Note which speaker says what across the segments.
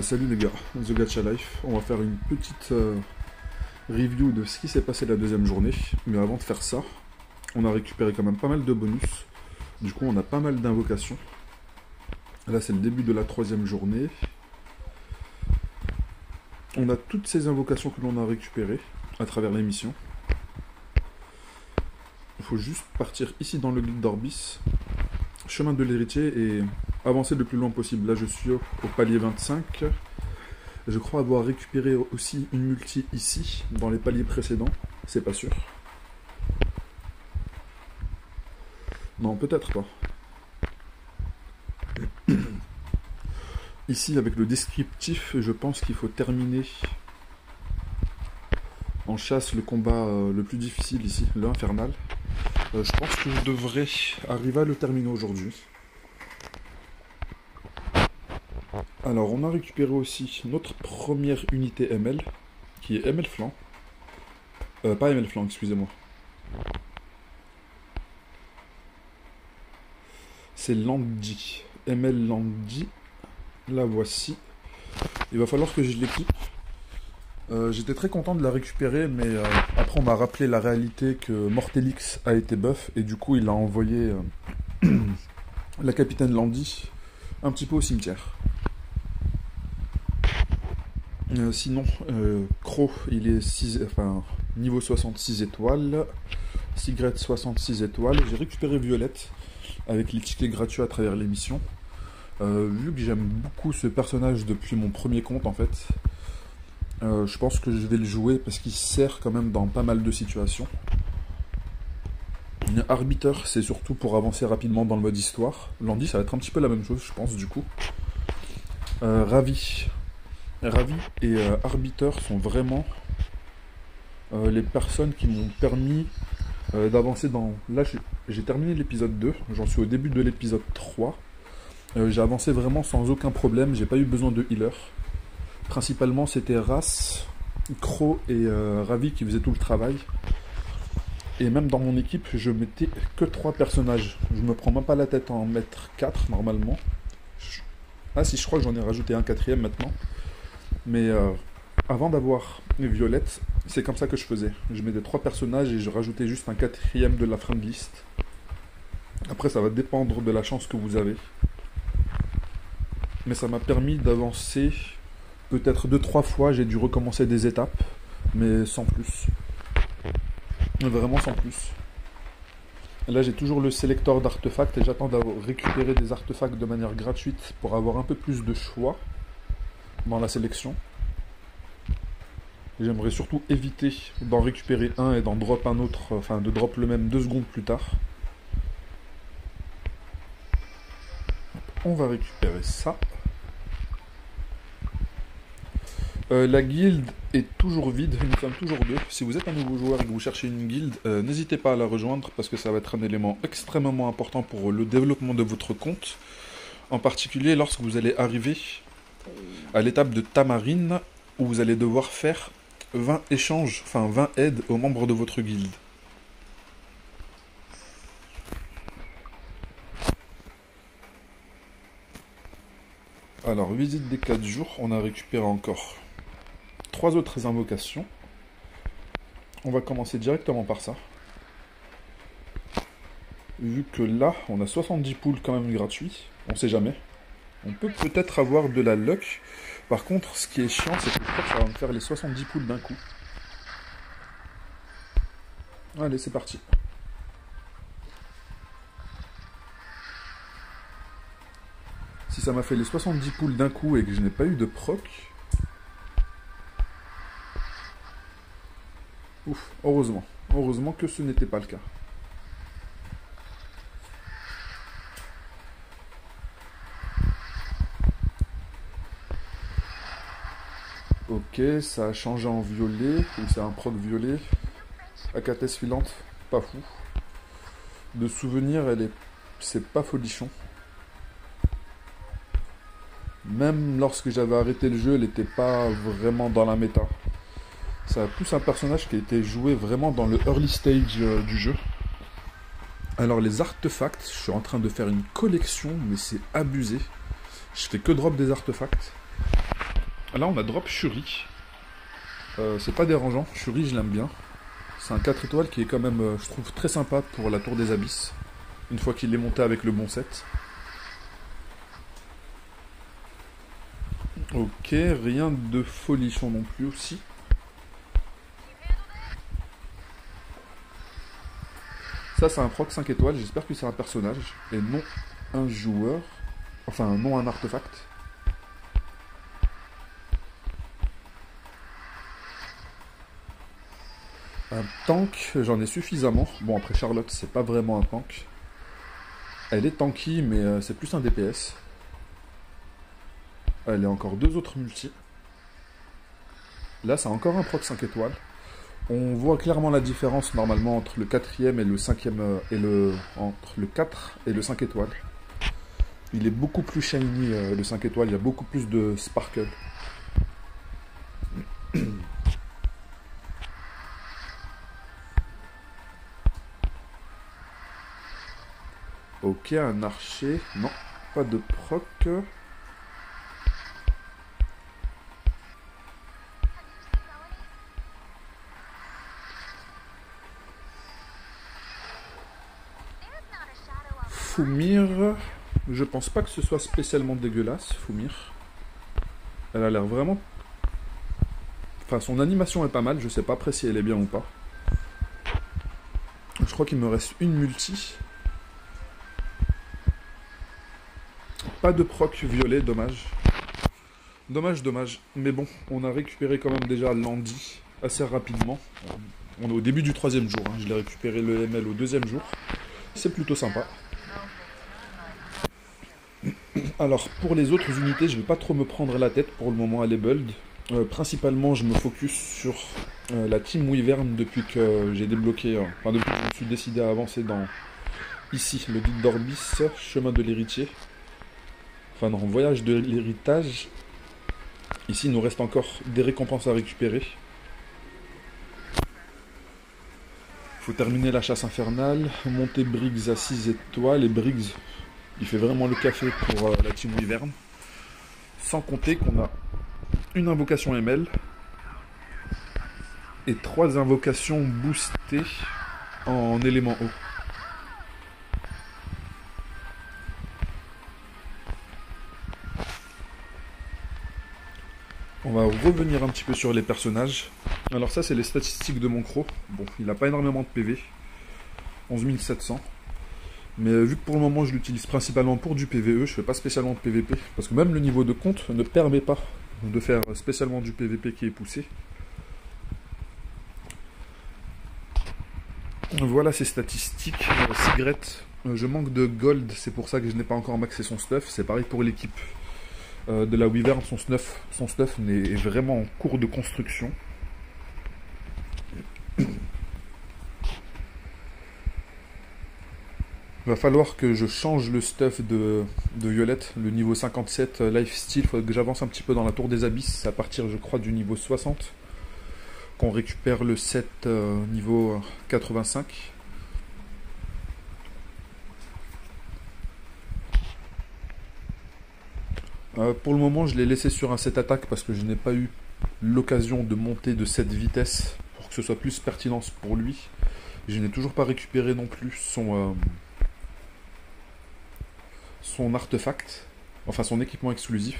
Speaker 1: Salut les gars, The Gacha Life. On va faire une petite review de ce qui s'est passé la deuxième journée. Mais avant de faire ça, on a récupéré quand même pas mal de bonus. Du coup, on a pas mal d'invocations. Là, c'est le début de la troisième journée. On a toutes ces invocations que l'on a récupérées à travers l'émission. Il faut juste partir ici dans le guide d'Orbis, chemin de l'héritier, et avancer le plus loin possible. Là, je suis au palier 25. Je crois avoir récupéré aussi une multi ici, dans les paliers précédents. C'est pas sûr. Non, peut-être pas. Ici, avec le descriptif, je pense qu'il faut terminer en chasse le combat le plus difficile ici, l'infernal. Je pense que je devrais arriver à le terminer aujourd'hui. Alors, on a récupéré aussi notre première unité ML, qui est ML Flanc. Pas ML Flanc, excusez-moi. C'est Landy. ML Landy. La voici. Il va falloir que je l'équipe. J'étais très content de la récupérer, mais après on m'a rappelé la réalité que Mortelix a été buff, et du coup il a envoyé la capitaine Landy un petit peu au cimetière. Sinon, Crow, il est niveau 66 étoiles, Sigret 66 étoiles. J'ai récupéré Violette avec les tickets gratuits à travers l'émission. Vu que j'aime beaucoup ce personnage depuis mon premier compte en fait, je pense que je vais le jouer parce qu'il sert quand même dans pas mal de situations. Arbiter, c'est surtout pour avancer rapidement dans le mode histoire. Landy, ça va être un petit peu la même chose, je pense, du coup. Ravi et Arbiter sont vraiment les personnes qui m'ont permis d'avancer dans... Là, j'ai terminé l'épisode 2, j'en suis au début de l'épisode 3. J'ai avancé vraiment sans aucun problème, j'ai pas eu besoin de healer. Principalement, c'était Ras, Crow et Ravi qui faisaient tout le travail. Et même dans mon équipe, je mettais que 3 personnages. Je me prends même pas la tête à en mettre 4 normalement. Ah si, je crois que j'en ai rajouté un 4e maintenant. Mais avant d'avoir Violette, c'est comme ça que je faisais. Je mettais 3 personnages et je rajoutais juste un 4e de la friend list. Après, ça va dépendre de la chance que vous avez. Mais ça m'a permis d'avancer peut-être 2-3 fois. J'ai dû recommencer des étapes, mais sans plus. Vraiment sans plus. Là, j'ai toujours le sélecteur d'artefacts et j'attends d'avoir récupéré des artefacts de manière gratuite pour avoir un peu plus de choix dans la sélection. J'aimerais surtout éviter d'en récupérer un et d'en drop un autre, enfin de drop le même 2 secondes plus tard. On va récupérer ça. La guilde est toujours vide, nous sommes toujours 2. Si vous êtes un nouveau joueur et que vous cherchez une guilde, n'hésitez pas à la rejoindre parce que ça va être un élément extrêmement important pour le développement de votre compte. En particulier lorsque vous allez arriver à l'étape de Tamarine où vous allez devoir faire 20 échanges, enfin 20 aides aux membres de votre guilde. Alors, visite des 4 jours, on a récupéré encore 3 autres invocations. On va commencer directement par ça. Vu que là, on a 70 poules quand même gratuits, on sait jamais. On peut peut-être avoir de la luck. Par contre, ce qui est chiant, c'est que je crois que ça va me faire les 70 poules d'un coup. Allez, c'est parti. Si ça m'a fait les 70 poules d'un coup et que je n'ai pas eu de proc... Ouf, heureusement. Heureusement que ce n'était pas le cas. Ok, ça a changé en violet, ou c'est un proc violet. Acatès filante, pas fou. De souvenir, c'est pas folichon. Même lorsque j'avais arrêté le jeu, elle n'était pas vraiment dans la méta. C'est plus un personnage qui a été joué vraiment dans le early stage du jeu. Alors les artefacts, je suis en train de faire une collection, mais c'est abusé. Je fais que drop des artefacts. Là, on a drop Shuri. C'est pas dérangeant. Shuri, je l'aime bien. C'est un 4 étoiles qui est quand même, je trouve, très sympa pour la tour des abysses. Une fois qu'il est monté avec le bon set. Ok, rien de folichon non plus aussi. Ça, c'est un proc 5 étoiles. J'espère que c'est un personnage et non un joueur. Enfin, non un artefact. Un tank, j'en ai suffisamment. Bon, après Charlotte, c'est pas vraiment un tank. Elle est tanky, mais c'est plus un DPS. Elle est encore deux autres multi. Là, c'est encore un proc 5 étoiles. On voit clairement la différence normalement entre le 4e et le 5e entre le 4 et le 5 étoiles. Il est beaucoup plus shiny le 5 étoiles, il y a beaucoup plus de sparkle. Ok, un archer. Non, pas de proc. Foumir, je pense pas que ce soit spécialement dégueulasse, Foumir. Elle a l'air vraiment... Enfin, son animation est pas mal, je sais pas après si elle est bien ou pas. Je crois qu'il me reste une multi. Pas de proc violet, dommage. Dommage, dommage. Mais bon, on a récupéré quand même déjà Landy assez rapidement. On est au début du 3e jour, hein. Je l'ai récupéré le ML au 2e jour. C'est plutôt sympa. Alors, pour les autres unités, je ne vais pas trop me prendre la tête pour le moment à les build. Principalement, je me focus sur la team Wyvern depuis que j'ai débloqué, enfin depuis que je me suis décidé à avancer dans, ici, le guide d'Orbis, chemin de l'héritier. Enfin non, voyage de l'héritage. Ici, il nous reste encore des récompenses à récupérer. Il faut terminer la chasse infernale, monter Briggs à 6 étoiles, et Briggs, il fait vraiment le café pour la team Wyvern. Sans compter qu'on a une invocation ML et 3 invocations boostées en élément haut. On va revenir un petit peu sur les personnages. Alors ça, c'est les statistiques de mon croc. Bon, il n'a pas énormément de PV. 11 700. Mais vu que pour le moment, je l'utilise principalement pour du PVE, je fais pas spécialement de PVP. Parce que même le niveau de compte ne permet pas de faire spécialement du PVP qui est poussé. Voilà ses statistiques. Cigarette, je manque de gold, c'est pour ça que je n'ai pas encore maxé son stuff. C'est pareil pour l'équipe de la Wyvern, son stuff est vraiment en cours de construction. Il va falloir que je change le stuff de Violette, le niveau 57 lifesteal. Il faudrait que j'avance un petit peu dans la tour des abysses à partir, je crois, du niveau 60. Qu'on récupère le set niveau 85. Pour le moment, je l'ai laissé sur un set attaque parce que je n'ai pas eu l'occasion de monter de cette vitesse pour que ce soit plus pertinent pour lui. Je n'ai toujours pas récupéré non plus son artefact, enfin son équipement exclusif.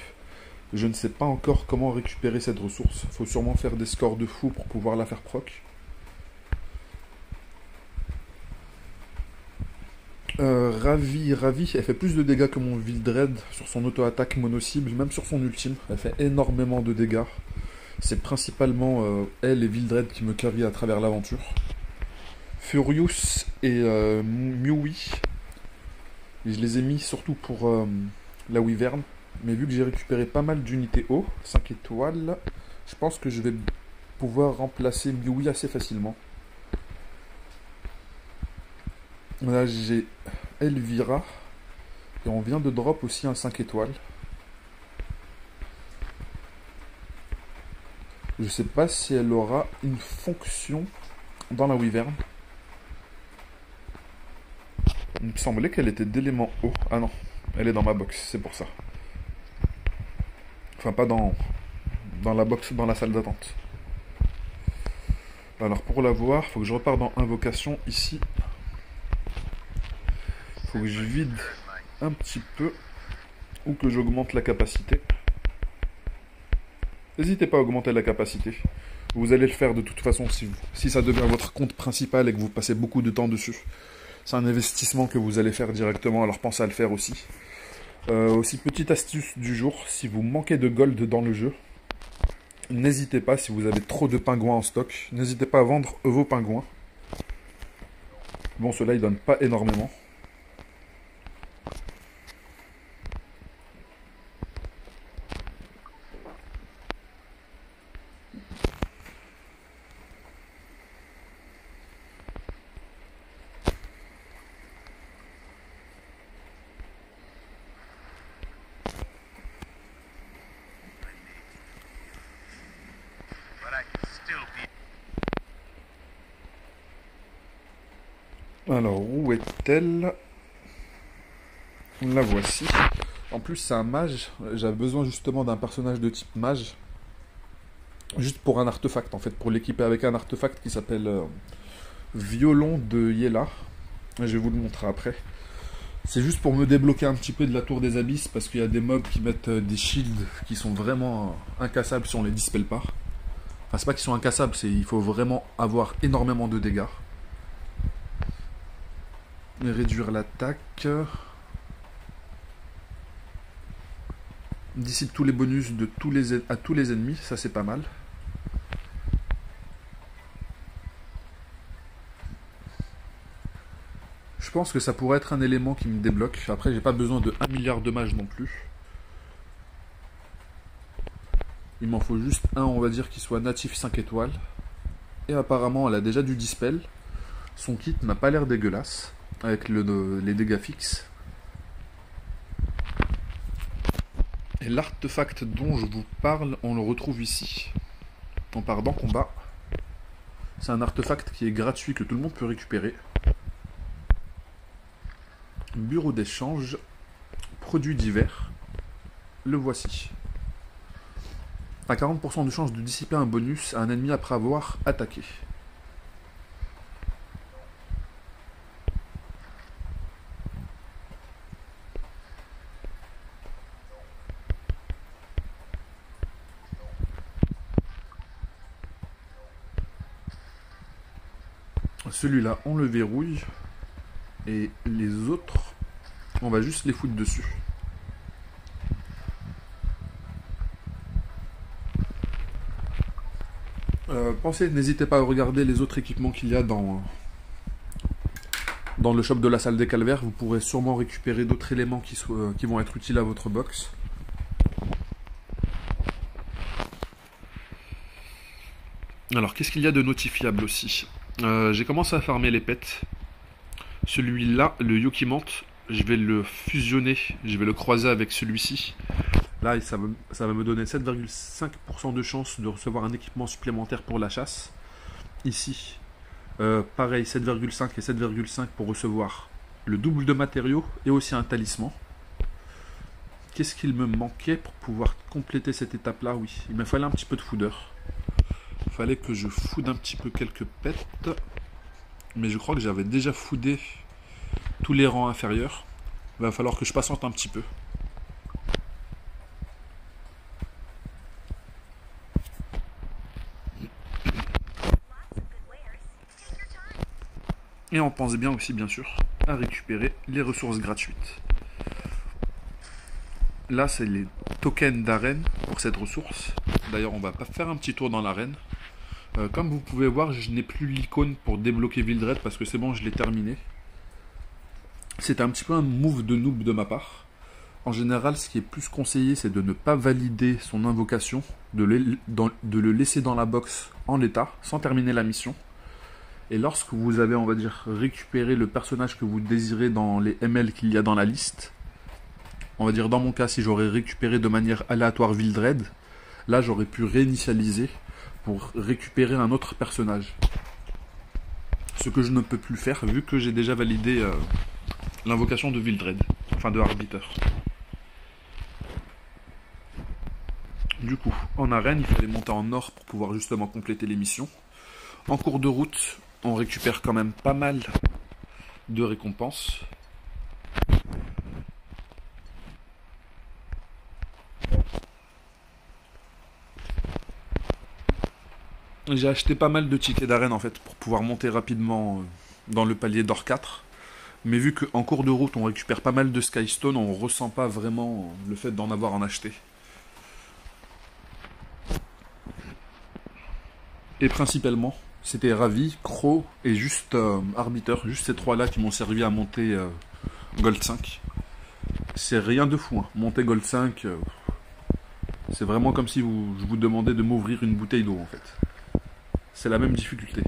Speaker 1: Je ne sais pas encore comment récupérer cette ressource. Il faut sûrement faire des scores de fou pour pouvoir la faire proc. Ravi, elle fait plus de dégâts que mon Vildred sur son auto-attaque mono-cible, même sur son ultime. Elle fait énormément de dégâts. C'est principalement elle et Vildred qui me carry à travers l'aventure. Furious et Mewy, je les ai mis surtout pour la Wyvern. Mais vu que j'ai récupéré pas mal d'unités haut, 5 étoiles, je pense que je vais pouvoir remplacer Mewy assez facilement. Là j'ai Elvira. Et on vient de drop aussi un 5 étoiles. Je sais pas si elle aura une fonction dans la Wyvern. Il me semblait qu'elle était d'élément haut. Ah non, elle est dans ma box, c'est pour ça. Enfin pas dans dans la box, dans la salle d'attente. Alors pour la voir, il faut que je reparte dans invocation ici. Il faut que je vide un petit peu ou que j'augmente la capacité. N'hésitez pas à augmenter la capacité. Vous allez le faire de toute façon si ça devient votre compte principal et que vous passez beaucoup de temps dessus. C'est un investissement que vous allez faire directement, alors pensez à le faire aussi. Aussi, petite astuce du jour, si vous manquez de gold dans le jeu, n'hésitez pas, si vous avez trop de pingouins en stock, n'hésitez pas à vendre vos pingouins. Bon, ceux-là, ils donnent pas énormément. Alors, où est-elle? La voici. En plus, c'est un mage. J'avais besoin justement d'un personnage de type mage. Juste pour un artefact, en fait. Pour l'équiper avec un artefact qui s'appelle Violon de Yela. Je vais vous le montrer après. C'est juste pour me débloquer un petit peu de la tour des abysses. Parce qu'il y a des mobs qui mettent des shields qui sont vraiment incassables si on les dispelle pas. Enfin, c'est pas qu'ils sont incassables, c'est il faut vraiment avoir énormément de dégâts. Et réduire l'attaque. Dissipe tous les bonus de à tous les ennemis, ça c'est pas mal. Je pense que ça pourrait être un élément qui me débloque. Après, j'ai pas besoin de 1 milliard de mages non plus. Il m'en faut juste un, on va dire, qui soit natif 5 étoiles. Et apparemment, elle a déjà du dispel. Son kit n'a pas l'air dégueulasse. Avec les dégâts fixes. Et l'artefact dont je vous parle, on le retrouve ici. On part dans combat. C'est un artefact qui est gratuit, que tout le monde peut récupérer. Bureau d'échange. Produits divers. Le voici. À 40% de chance de dissiper un bonus à un ennemi après avoir attaqué. Celui-là, on le verrouille. Et les autres, on va juste les foutre dessus. N'hésitez pas à regarder les autres équipements qu'il y a dans le shop de la salle des calvaires. Vous pourrez sûrement récupérer d'autres éléments qui vont être utiles à votre box. Alors, qu'est-ce qu'il y a de notifiable aussi? J'ai commencé à farmer les pets. Celui-là, le Yokimante, je vais le fusionner, je vais le croiser avec celui-ci. Là, ça va me donner 7,5% de chance de recevoir un équipement supplémentaire pour la chasse. Ici, pareil, 7,5 et 7,5 pour recevoir le double de matériaux et aussi un talisman. Qu'est-ce qu'il me manquait pour pouvoir compléter cette étape-là? Oui, il me fallait un petit peu de foudeur. Il fallait que je foude un petit peu quelques pets. Mais je crois que j'avais déjà foudé tous les rangs inférieurs. Il va falloir que je patiente un petit peu. Et on pense bien aussi, bien sûr, à récupérer les ressources gratuites. Là, c'est les tokens d'arène pour cette ressource. D'ailleurs, on va pas faire un petit tour dans l'arène. Comme vous pouvez voir, je n'ai plus l'icône pour débloquer Vildred parce que c'est bon, je l'ai terminé. C'était un petit peu un move de noob de ma part. En général, ce qui est plus conseillé, c'est de ne pas valider son invocation, de le laisser dans la box en l'état, sans terminer la mission. Et lorsque vous avez, on va dire, récupéré le personnage que vous désirez dans les ML qu'il y a dans la liste, on va dire dans mon cas, si j'aurais récupéré de manière aléatoire Vildred, là j'aurais pu réinitialiser pour récupérer un autre personnage. Ce que je ne peux plus faire vu que j'ai déjà validé l'invocation de Vildred, enfin de Arbiter. Du coup, en arène, il fallait monter en or pour pouvoir justement compléter les missions. En cours de route, on récupère quand même pas mal de récompenses. J'ai acheté pas mal de tickets d'arène en fait pour pouvoir monter rapidement dans le palier d'or 4. Mais vu qu'en cours de route on récupère pas mal de Skystone, on ressent pas vraiment le fait d'en avoir en acheté. Et principalement, c'était Ravi, Crow et juste Arbiter, juste ces trois-là qui m'ont servi à monter Gold 5. C'est rien de fou, hein. Monter Gold 5, c'est vraiment comme si je vous demandais de m'ouvrir une bouteille d'eau en fait. C'est la même difficulté.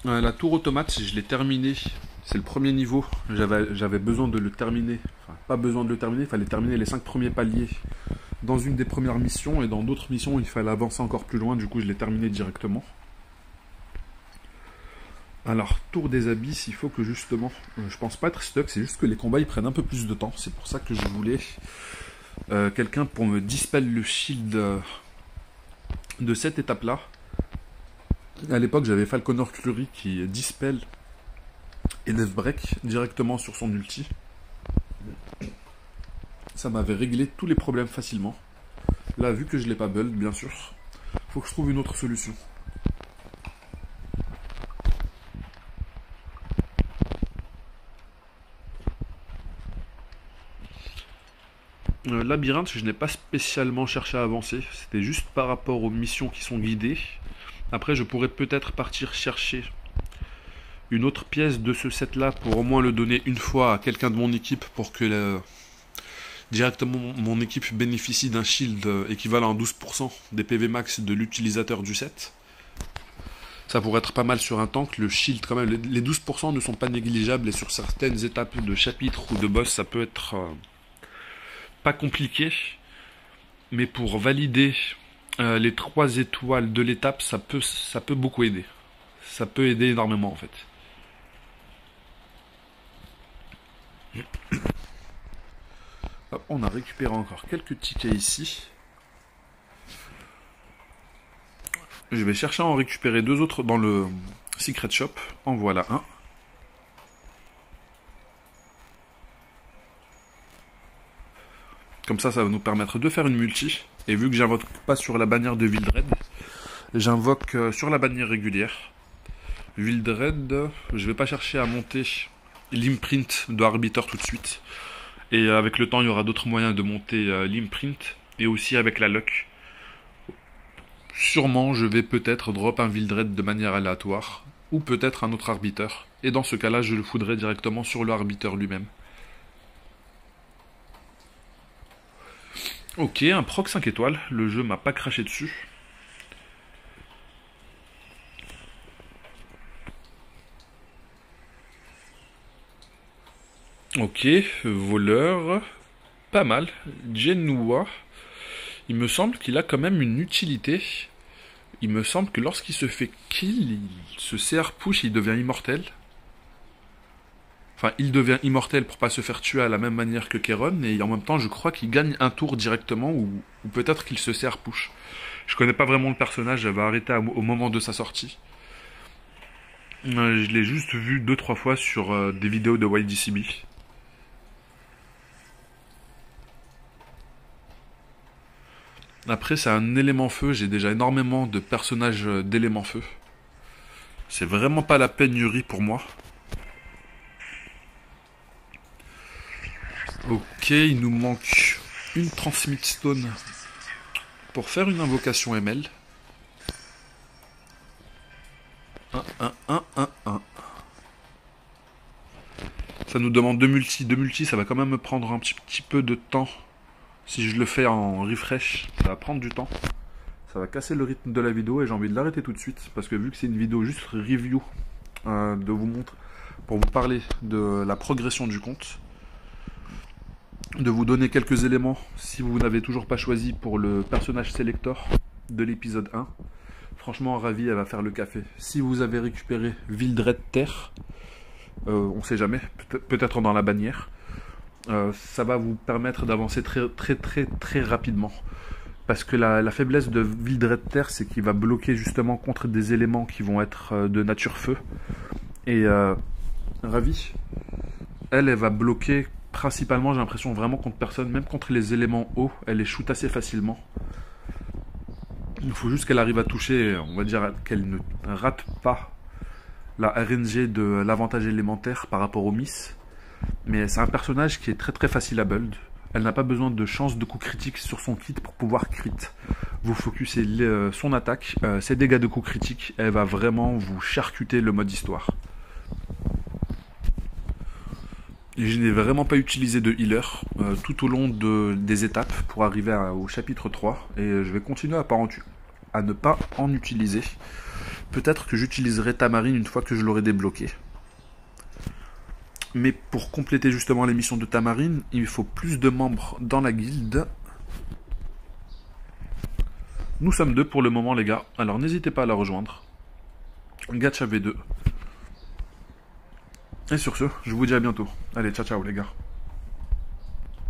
Speaker 1: La tour automate, je l'ai terminée. C'est le premier niveau. J'avais besoin de le terminer. Enfin, pas besoin de le terminer, il fallait terminer les 5 premiers paliers dans une des premières missions. Et dans d'autres missions, il fallait avancer encore plus loin. Du coup, je l'ai terminé directement. Alors, tour des abysses, il faut que justement... je pense pas être stuck, c'est juste que les combats, ils prennent un peu plus de temps. C'est pour ça que je voulais quelqu'un pour me dispel le shield de cette étape-là. À l'époque, j'avais Falconer Clury qui dispel et Death Break directement sur son ulti. Ça m'avait réglé tous les problèmes facilement. Là, vu que je l'ai pas build, bien sûr, faut que je trouve une autre solution. Labyrinthe, je n'ai pas spécialement cherché à avancer. C'était juste par rapport aux missions qui sont guidées. Après, je pourrais peut-être partir chercher une autre pièce de ce set-là pour au moins le donner une fois à quelqu'un de mon équipe pour que directement mon équipe bénéficie d'un shield équivalent à 12% des PV max de l'utilisateur du set. Ça pourrait être pas mal sur un tank. Le shield, quand même, les 12% ne sont pas négligeables et sur certaines étapes de chapitre ou de boss, ça peut être pas compliqué. Mais pour valider les 3 étoiles de l'étape, ça peut beaucoup aider. Ça peut aider énormément en fait. Hop, on a récupéré encore quelques tickets ici. Je vais chercher à en récupérer 2 autres dans le Secret Shop. En voilà un. Comme ça va nous permettre de faire une multi. Et vu que j'invoque pas sur la bannière de Wildred, j'invoque sur la bannière régulière. Wildred, je vais pas chercher à monter l'imprint de Arbiter tout de suite. Et avec le temps, il y aura d'autres moyens de monter l'imprint. Et aussi avec la luck. Sûrement, je vais peut-être drop un Wildred de manière aléatoire. Ou peut-être un autre Arbiter. Et dans ce cas-là, je le foudrai directement sur le Arbiter lui-même. Ok, un proc 5 étoiles. Le jeu m'a pas craché dessus. Ok, voleur. Pas mal. Genua. Il me semble qu'il a quand même une utilité. Il me semble que lorsqu'il se fait kill, il se CR push, il devient immortel. Enfin, il devient immortel pour pas se faire tuer à la même manière que Keron, et en même temps, je crois qu'il gagne un tour directement, ou peut-être qu'il se CR push. Je connais pas vraiment le personnage, j'avais arrêté au moment de sa sortie. Je l'ai juste vu 2-3 fois sur des vidéos de YDCB. Après, c'est un élément feu, j'ai déjà énormément de personnages d'éléments feu. C'est vraiment pas la pénurie pour moi. Ok, il nous manque une Transmit Stone pour faire une invocation ML. 1, 1, 1, 1, 1. Ça nous demande 2 multi. 2 multi, ça va quand même me prendre un petit peu de temps. Si je le fais en refresh, ça va prendre du temps. Ça va casser le rythme de la vidéo et j'ai envie de l'arrêter tout de suite. Parce que vu que c'est une vidéo juste review, de vous montrer, pour vous parler de la progression du compte, de vous donner quelques éléments si vous n'avez toujours pas choisi pour le personnage selector de l'épisode 1. Franchement, Ravi, elle va faire le café. Si vous avez récupéré Wildred Terre, on sait jamais, peut-être dans la bannière. Ça va vous permettre d'avancer très rapidement. Parce que la faiblesse de Vildred Terre, c'est qu'il va bloquer justement contre des éléments qui vont être de nature feu. Et Ravi, elle va bloquer principalement, j'ai l'impression, vraiment contre personne, même contre les éléments eau, elle les shoot assez facilement. Il faut juste qu'elle arrive à toucher, on va dire qu'elle ne rate pas la RNG de l'avantage élémentaire par rapport au Miss. Mais c'est un personnage qui est très facile à build. Elle n'a pas besoin de chance de coup critique sur son kit pour pouvoir crit. Vous focussez son attaque, ses dégâts de coup critique, elle va vraiment vous charcuter le mode histoire. Et je n'ai vraiment pas utilisé de healer tout au long des étapes pour arriver au chapitre 3. Et je vais continuer à ne pas en utiliser. Peut-être que j'utiliserai Tamarine une fois que je l'aurai débloqué. Mais pour compléter justement les missions de Tamarine, il faut plus de membres dans la guilde. Nous sommes 2 pour le moment les gars, alors n'hésitez pas à la rejoindre. Gacha V2. Et sur ce, je vous dis à bientôt. Allez, ciao ciao les gars.